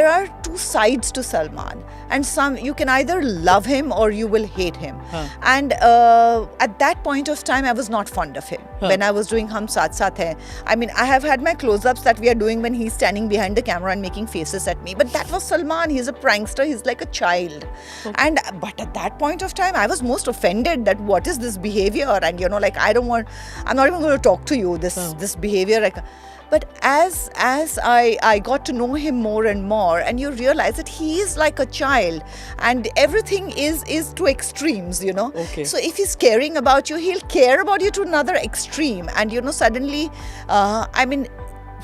there are two sides to Salman, and you can either love him or you will hate him. And at that point of time, I was not fond of him. When I was doing Hum Saath Saath Hai, I mean, I have had my close-ups that we are doing when he's standing behind the camera and making faces at me. But that was Salman. He's a prankster. He's like a child. But at that point of time, I was most offended that what is this behavior? And like, I'm not even going to talk to you. This behavior. But as I got to know him more and more, and you realize that he is like a child, and everything is to extremes, Okay. So if he's caring about you, he'll care about you to another extreme. And suddenly, I mean,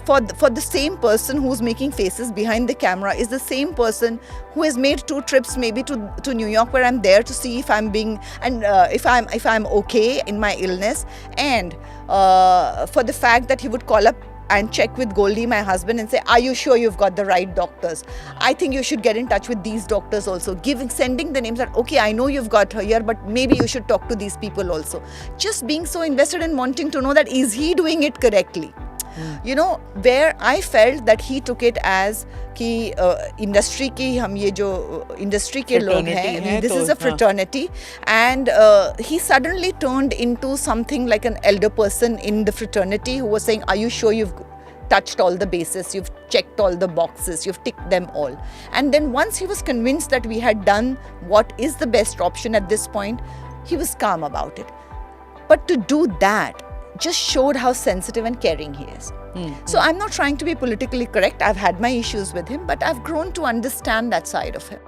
for the same person who's making faces behind the camera is the same person who has made 2 trips maybe to New York, where I'm there to see if I'm if I'm okay in my illness, and for the fact that he would call up and check with Goldie, my husband, and say, are you sure you've got the right doctors? I think you should get in touch with these doctors also. Sending the names that, okay, I know you've got her here, but maybe you should talk to these people also. Just being so invested in wanting to know that is he doing it correctly? Where I felt that he took it as कि industry की हम ये जो industry के लोग हैं, this is a fraternity, and he suddenly turned into something like an elder person in the fraternity who was saying, are you sure you've touched all the bases, you've checked all the boxes, you've ticked them all? And then once he was convinced that we had done what is the best option at this point, he was calm about it. But to do that just showed how sensitive and caring he is. So I'm not trying to be politically correct. I've had my issues with him, but I've grown to understand that side of him.